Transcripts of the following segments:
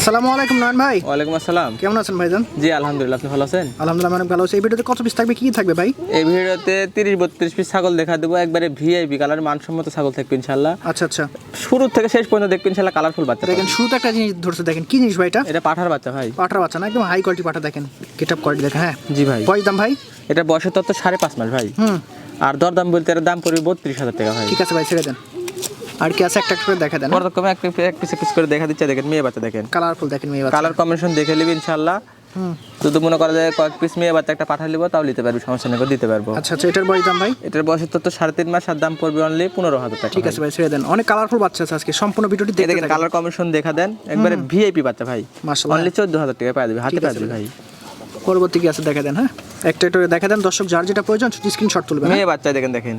আসসালামু আলাইকুম নয়ন ভাই। ওয়ালাইকুম আসসালাম। কেমন আছেন ভাইজান? জি আলহামদুলিল্লাহ, আপনি ভালো আছেন? আলহামদুলিল্লাহ অনেক ভালো আছি। এই ভিডিওতে কত পিস থাকবে, কি থাকবে ভাই? এই ভিডিওতে 30-32 পিস ছাগল দেখা দেবো, একবারে ভিআইপি কালার মানসম্মত ছাগল থাকবে ইনশাআল্লাহ। আচ্ছা আচ্ছা, শুরু থেকে শেষ পর্যন্ত দেখবেন ইনশাআল্লাহ কালারফুল বাচ্চা দেখেন শুরুতে একটা জিনিস ধরছে, দেখেন কি জিনিস ভাই? এটা পাঠার বাচ্চা ভাই। পাঠার বাচ্চা না, একদম হাই কোয়ালিটি পাঠা। দেখেন গেটআপ কোয়ালিটি দেখেন। হ্যাঁ জি ভাই। কয় দাম ভাই? এটা বয়সের তত্ত্ব 5.5 মাস ভাই। আর দরদাম বলতে এর দাম পড়বে 32,000 টাকা ভাই। ঠিক আছে ভাই, ছেড়ে দেন। আর কি আছে একটা করে দেখা দেন। পরকমে এক পিস করে দেখা দিচ্ছে। দেখেন মেয়ে বাচ্চা, দেখেন কালারফুল, দেখেন মেয়ে বাচ্চা। কালার কম্বিনেশন দেখে নিবি ইনশাআল্লাহ। যদি মনে করা যায় কয়েক পিস মেয়ে বাচ্চা একটা পাঠা নিব, তাও নিতে পারবি, সমস্যা নেই, দিতে পারবো। আচ্ছা আচ্ছা, এটার বয়স দাম ভাই? এটার বয়সের তত্ত্ব 3.5 মাস, আর দাম পড়বে অনলি 15,000 টাকা। ঠিক আছে ভাই, ছেড়ে দেন। অনেক কালারফুল বাচ্চা আছে আজকে, সম্পূর্ণ ভিডিওটি দেখতে দেখেন কালার কম্বিনেশন দেখা দেন, একবারে ভিআইপি বাচ্চা ভাই। মাশাআল্লাহ, অনলি 14,000 টাকা পাই দিবি, হাতে পাই দিবি ভাই। পরবর্তী কি আছে দেখা দেন। হ্যাঁ একটা একটা দেখা দেন, দর্শক যার যেটা প্রয়োজন স্ক্রিনশট তুলবেন। মেয়ে বাচ্চা দেখেন, দেখেন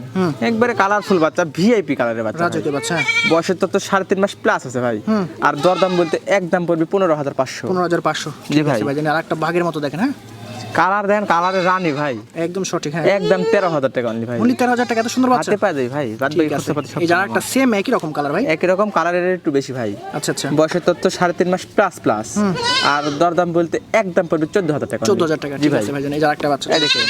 একবারে কালারফুল বাচ্চা, ভিআইপি কালারের বাচ্চা, রাজকীয় বাচ্চা। বয়সের তত্ত্ব 3.5 মাস প্লাস আছে ভাই। আর দরদাম বলতে একদম পড়বে 15,500। 15,500। জি ভাই। আর একটা বাঘের মতো দেখেন। হ্যাঁ কালার দেন, কালারের রানী ভাই, একদম সঠিক। হ্যাঁ একদম 13,000 টাকা অনলি ভাই। অনলি 13,000 টাকা, এত সুন্দর বাচ্চা হাতে পাই দেই ভাই। বাদ বাকি খরচাপাতি সব এই যারা একটা সেম একই রকম কালার ভাই, একই রকম কালারের একটু বেশি ভাই। আচ্ছা আচ্ছা, বয়সের তত্ত্ব 3.5 মাস প্লাস। আর দরদাম বলতে একদম পড়বে 14,000 টাকা। 14,000 টাকা। জি ঠিক ভাই। আছে ভাই, এই যারা একটা বাচ্চা এই দেখেন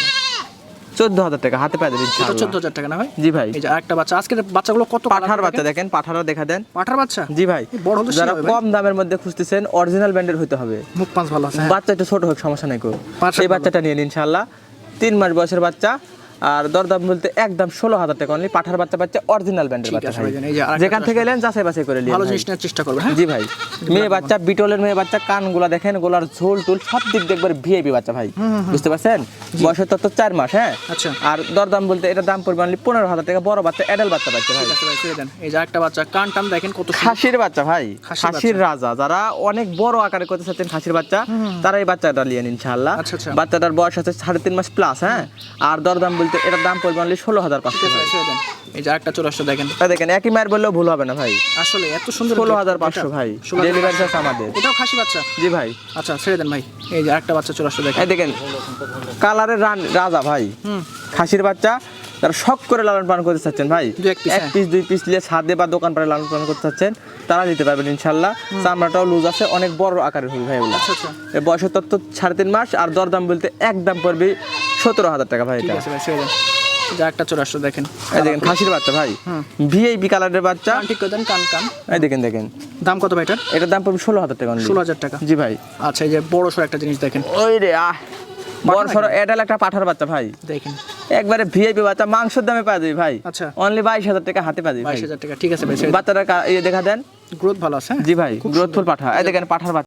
14,000 টাকা হাতে পাই দেবেন এটা ইনশাআল্লাহ। 14,000 টাকা না ভাই? জি ভাই। এই যে আরেকটা বাচ্চা, আজকের বাচ্চাগুলো কত পাঠার বাচ্চা দেখেন, পাঠারও দেখা দেন। পাঠার বাচ্চা? জি ভাই। বড় হলে যারা কম দামের মধ্যে খুঁজতেছেন, অরিজিনাল ব্র্যান্ডের হইতে হবে। মুখ পাঁচ ভালো আছে। বাচ্চা একটু ছোট হোক, সমস্যা নাই কো। পাঁচটা এই বাচ্চাটা নিয়ে নিন ইনশাআল্লাহ। 3 মাস বয়সের বাচ্চা। আর দরদাম বলতে একদম 16,000 টাকা অনলি। পাঠার বাচ্চা অরিজিনাল ব্র্যান্ডের বাচ্চা ভাই। যেখান থেকে এলেন যাচাই বাছাই করে নিন, ভালো জিনিস নেওয়ার চেষ্টা করবেন। হ্যাঁ জি ভাই। মেয়ে বাচ্চা, বিটলের মেয়ে বাচ্চা, কানগুলা দেখেন, গোলার ঝোল টুল সব দিক দেখবার ভিআইপি বাচ্চা ভাই। বুঝতে পারছেন? বয়সের তত্ত্ব 4 মাস। হ্যাঁ আচ্ছা। আর দরদাম বলতে এটা দাম পড়বে অনলি 15,000 টাকা। বড় বাচ্চা, অ্যাডাল্ট বাচ্চা ভাই। ঠিক আছে ভাই, ছেড়ে দেন। এই যে একটা বাচ্চা, কান টান দেখেন কত সুন্দর। খাসির বাচ্চা ভাই, খাসির খাসির রাজা। যারা অনেক বড় আকারে করতে চাচ্ছেন খাসির বাচ্চা, তারা এই বাচ্চাটা নিয়ে নিন ইনশাআল্লাহ। আচ্ছা আচ্ছা। বাচ্চাটার বয়স আছে 3.5 মাস প্লাস। হ্যাঁ আর দরদাম বলতে এটার দাম পড়বে অনলি 16,500 ভাই। ছেড়ে দেন। এই যে একটা চলে আসছে দেখেন। দেখেন একই মায়ের বললেও ভুল হবে না ভাই। আসলে এত সুন্দর 16,500 ভাই। ডেলিভারি চার্জ আমাদের। এটাও খাসি বাচ্চা? জি ভাই। আচ্ছা ছেড়ে দেন ভাই। এই যে একটা বাচ্চা চলে আসছে দেখেন। এই দেখেন কালারের রাজা ভাই, খাসির বাচ্চা। যারা শখ করে লালন পালন করতে চাচ্ছেন ভাই, এক পিস 2 পিস নিয়ে ছাদে বা দোকান পাড়ে লালন পালন করতে চাচ্ছেন, তারা নিতে পারবেন ইনশাআল্লাহ। চামড়াটাও লুজ আছে, অনেক বড় আকারের হবে ভাই ওগুলো। আচ্ছা আচ্ছা। এর বয়সের তত্ত্ব 3.5 মাস। আর দরদাম বলতে একদম পড়বে 17,000 টাকা ভাই। ঠিক এটা আছে ভাই, ছেড়ে দেন। এই যে একটা চলে আসছে দেখেন। এই দেখেন খাসির বাচ্চা ভাই, ভিআইপি কালারের বাচ্চা। কান ঠিক করে দেন, কান কান। এই দেখেন দেখেন দাম কত ভাই এটার? এটার দাম পড়বে 16,000 টাকা। 16,000 টাকা। জি ভাই। আচ্ছা, এই যে বড় সড় একটা জিনিস দেখেন। ওই রে বড় সড়ো এডাল একটা পাঠার বাচ্চা ভাই, দেখেন একবারে ভিআইপি বাচ্চা, মাংসের দামে পাওয়া যাবে ভাই। আচ্ছা। অনলি 22,000 টাকা হাতে পাওয়া যাবে। 22,000 টাকা। ঠিক আছে ভাই। বাচ্চাটা দেখা দেন, গ্রোথ ভালো আছে। জি ভাই, গ্রোথফুল পাঠা। এই দেখেন পাঠার বাচ্চা।